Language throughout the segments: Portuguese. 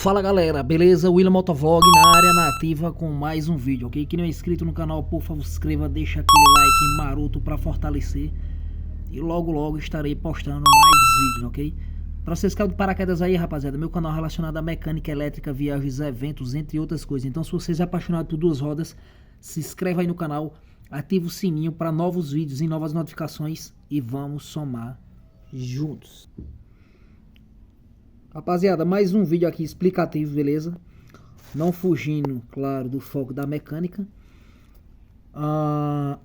Fala galera, beleza? William Motovlog na área nativa com mais um vídeo, ok? Quem não é inscrito no canal, por favor, se inscreva, deixa aquele like maroto para fortalecer. E logo estarei postando mais vídeos, ok? Pra vocês caírem de paraquedas aí, rapaziada, meu canal é relacionado a mecânica elétrica, viagens, eventos, entre outras coisas. Então se vocês é apaixonado por duas rodas, se inscreva aí no canal, ativa o sininho para novos vídeos e novas notificações e vamos somar juntos. Rapaziada, mais um vídeo aqui explicativo, beleza? Não fugindo, claro, do foco da mecânica.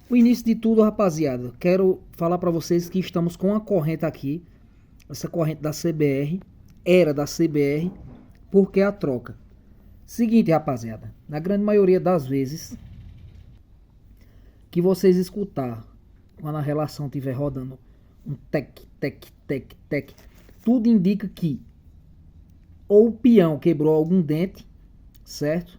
O início de tudo, rapaziada, quero falar pra vocês que estamos com uma corrente aqui. Essa corrente da CBR, era da CBR, porque a troca. Seguinte, rapaziada, na grande maioria das vezes que vocês escutar, quando a relação estiver rodando um tec, tudo indica que ou o peão quebrou algum dente, certo?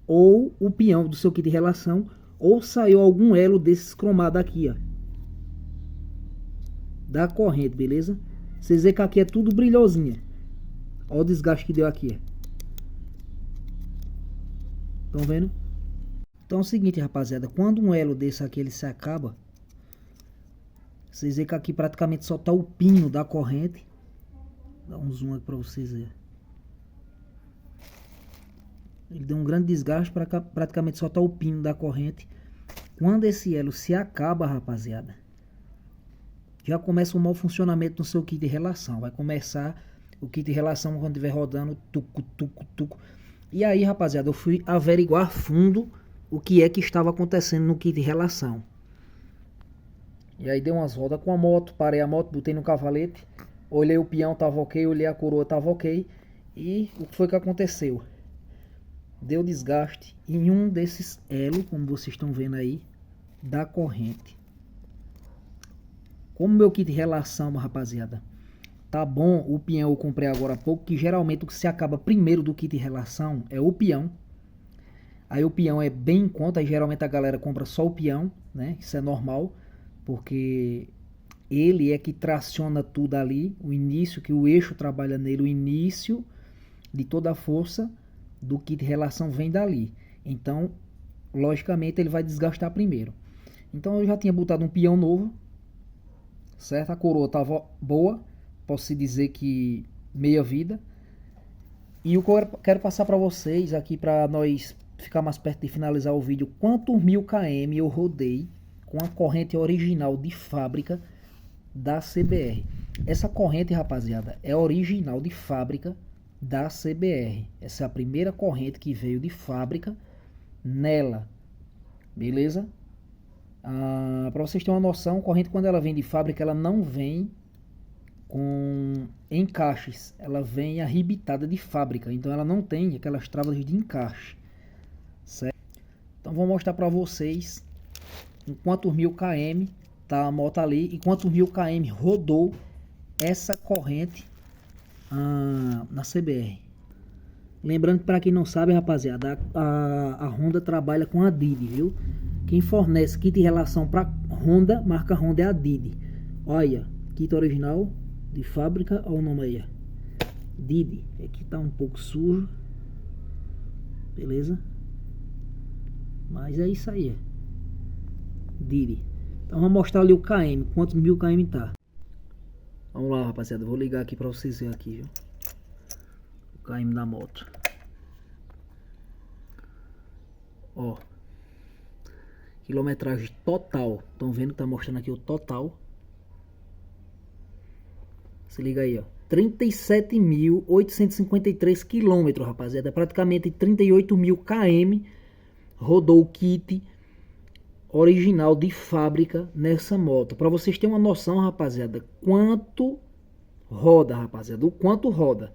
Ou o peão do seu kit de relação, ou saiu algum elo desses cromado aqui, ó, da corrente, beleza? Vocês veem que aqui é tudo brilhosinha. Olha o desgaste que deu aqui, estão vendo? Então é o seguinte, rapaziada, quando um elo desse aqui ele se acaba, vocês veem que aqui praticamente só tá o pino da corrente. Dá um zoom aqui para vocês verem. Ele deu um grande desgaste para praticamente só tá o pino da corrente. Quando esse elo se acaba, rapaziada, já começa um mau funcionamento no seu kit de relação. Vai começar o kit de relação quando estiver rodando tuco. E aí, rapaziada, eu fui averiguar a fundo o que é que estava acontecendo no kit de relação. E aí dei umas rodas com a moto, parei a moto, botei no cavalete, olhei o peão, tava ok, olhei a coroa, tava ok. E o que foi que aconteceu? Deu desgaste em um desses elos, como vocês estão vendo aí, da corrente. Como meu kit de relação, rapaziada, tá bom, o peão eu comprei agora há pouco, que geralmente o que se acaba primeiro do kit de relação é o peão. Aí o peão é bem em conta, aí geralmente a galera compra só o peão, né? Isso é normal, porque ele é que traciona tudo ali, o início, que o eixo trabalha nele, o início de toda a força do kit de relação vem dali. Então, logicamente, ele vai desgastar primeiro. Então eu já tinha botado um peão novo, certo? A coroa estava boa, posso dizer que meia vida. E o que eu quero passar para vocês aqui, para nós ficar mais perto de finalizar o vídeo, quantos 1000 km eu rodei com a corrente original de fábrica da CBR. Essa corrente, rapaziada, é original de fábrica da CBR. Essa é a primeira corrente que veio de fábrica nela, beleza? Para vocês terem uma noção, corrente quando ela vem de fábrica, ela não vem com encaixes, ela vem arrebitada de fábrica, então ela não tem aquelas travas de encaixe, certo? Então vou mostrar para vocês em quantos 1000 km tá a moto ali e quantos 1000 km rodou essa corrente na CBR. Lembrando que, para quem não sabe, rapaziada, a Honda trabalha com a Didi, viu? Quem fornece kit de relação para Honda, marca Honda, é a Didi. Olha, kit original de fábrica, olha o nome aí, Didi. Aqui tá um pouco sujo, beleza? Mas é isso aí, Didi. Então vamos mostrar ali o KM, quantos 1000 km tá. Vamos lá, rapaziada, vou ligar aqui pra vocês verem aqui, viu? O KM da moto. Ó, quilometragem total. Estão vendo que tá mostrando aqui o total. Se liga aí, ó. 37.853 km, rapaziada. É praticamente 38.000 km rodou o kit original de fábrica nessa moto. Para vocês terem uma noção, rapaziada, quanto roda, rapaziada, o quanto roda.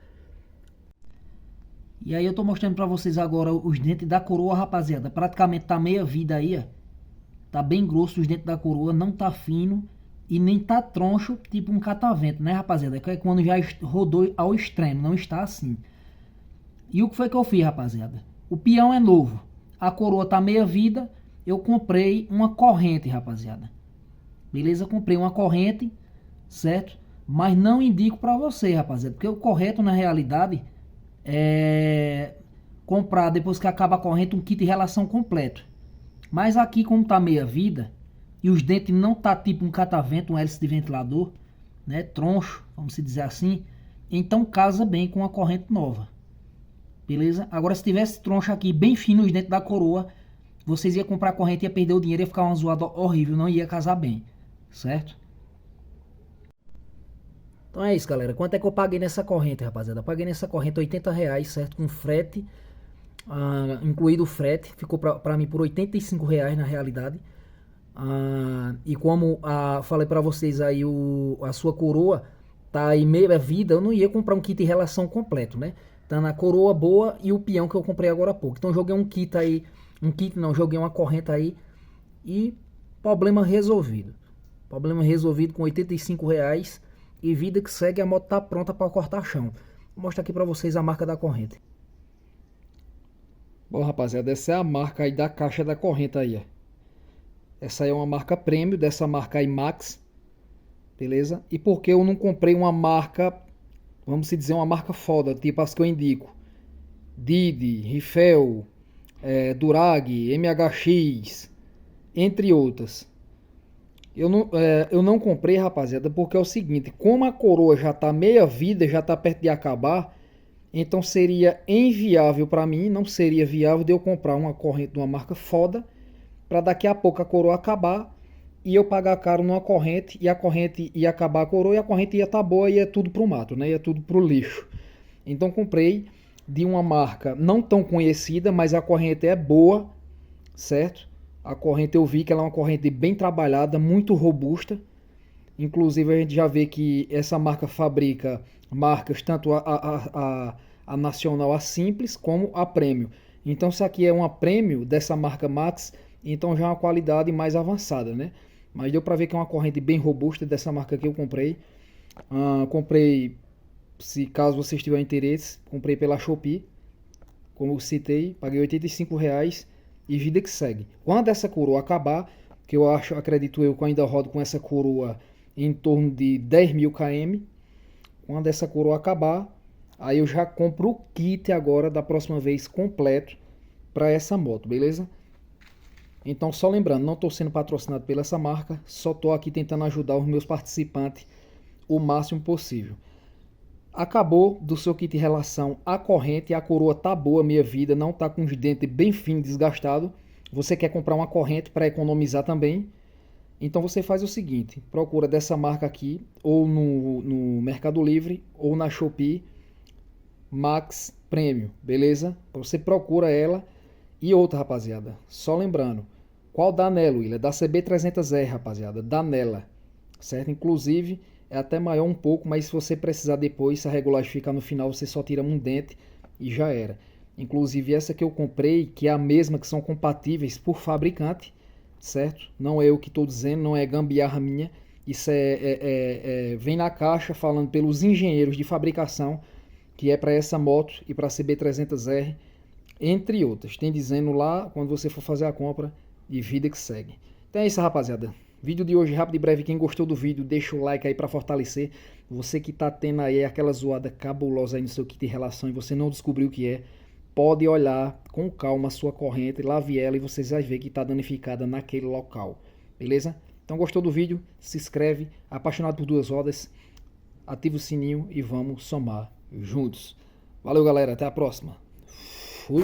E aí eu tô mostrando para vocês agora os dentes da coroa, rapaziada. Praticamente tá meia vida aí, ó. Tá bem grosso os dentes da coroa, não tá fino e nem tá troncho, tipo um catavento, né, rapaziada? Que é quando já rodou ao extremo, não está assim. E o que foi que eu fiz, rapaziada? O peão é novo, a coroa tá meia vida. Eu comprei uma corrente, rapaziada. Beleza? Comprei uma corrente, certo? Mas não indico pra você, rapaziada. Porque o correto, na realidade, comprar, depois que acaba a corrente, um kit de relação completo. Mas aqui, como tá meia vida, e os dentes não tá tipo um catavento, um hélice de ventilador, né, troncho, vamos se dizer assim, então casa bem com a corrente nova. Beleza? Agora, se tivesse troncho aqui bem fino os dentes da coroa, vocês iam comprar a corrente, ia perder o dinheiro, ia ficar uma zoada horrível, não ia casar bem, certo? Então é isso, galera. Quanto é que eu paguei nessa corrente, rapaziada? Eu paguei nessa corrente R$ 80, certo? Com frete, incluído o frete, ficou pra mim por R$ 85 na realidade. E como falei pra vocês aí, a sua coroa tá aí meia vida, eu não ia comprar um kit de relação completo, né? Tá na coroa boa e o peão que eu comprei agora há pouco. Então joguei um kit aí, joguei uma corrente aí e problema resolvido. Problema resolvido com R$ 85 e vida que segue, a moto tá pronta para cortar chão. Vou mostrar aqui para vocês a marca da corrente. Bom, rapaziada, essa é a marca aí da caixa da corrente aí, ó. Essa aí é uma marca premium, dessa marca aí Max, beleza? E por que eu não comprei uma marca, vamos dizer, uma marca foda, tipo as que eu indico? Didi, Rifel, Durag, MHX, entre outras. Eu não comprei, rapaziada, porque é o seguinte, como a coroa já tá meia vida, já tá perto de acabar, então seria inviável para mim, não seria viável de eu comprar uma corrente de uma marca foda, para daqui a pouco a coroa acabar e eu pagar caro numa corrente e a corrente ia acabar a coroa e a corrente ia estar boa e ia tudo pro mato, né? Ia tudo pro lixo. Então comprei de uma marca não tão conhecida, mas a corrente é boa, certo? A corrente eu vi que ela é uma corrente bem trabalhada, muito robusta. Inclusive a gente já vê que essa marca fabrica marcas tanto a nacional, a simples, como a premium. Então isso aqui é uma premium dessa marca Max, então já é uma qualidade mais avançada, né? Mas deu para ver que é uma corrente bem robusta dessa marca que eu comprei. Comprei, se caso vocês tiverem interesse, comprei pela Shopee, como eu citei, paguei R$ 85 e vida que segue. Quando essa coroa acabar, que eu acredito eu que eu ainda rodo com essa coroa em torno de 10.000 km, quando essa coroa acabar, aí eu já compro o kit agora da próxima vez completo para essa moto, beleza? Então só lembrando, não estou sendo patrocinado pela essa marca, só estou aqui tentando ajudar os meus participantes o máximo possível. Acabou do seu kit de relação a corrente, a coroa tá boa, meia vida, não tá com os dentes bem finos, desgastado. Você quer comprar uma corrente para economizar também? Então você faz o seguinte, procura dessa marca aqui, ou no Mercado Livre, ou na Shopee, Max Premium, beleza? Você procura ela. E outra, rapaziada, só lembrando, qual da Nelo, William? Da CB300R, rapaziada, da Nela, certo? Inclusive, é até maior um pouco, mas se você precisar depois, se a regulagem ficar no final, você só tira um dente e já era. Inclusive essa que eu comprei, que é a mesma, que são compatíveis por fabricante, certo? Não é eu que estou dizendo, não é gambiarra minha. Isso vem na caixa falando pelos engenheiros de fabricação, que é para essa moto e para a CB300R, entre outras. Tem dizendo lá, quando você for fazer a compra, e vida que segue. Então é isso, rapaziada. Vídeo de hoje rápido e breve. Quem gostou do vídeo, deixa o like aí para fortalecer. Você que tá tendo aí aquela zoada cabulosa aí no seu kit de relação e você não descobriu o que é, pode olhar com calma a sua corrente, lave ela e vocês vão ver que tá danificada naquele local. Beleza? Então gostou do vídeo? Se inscreve. Apaixonado por duas rodas, ativa o sininho e vamos somar juntos. Valeu, galera. Até a próxima. Fui.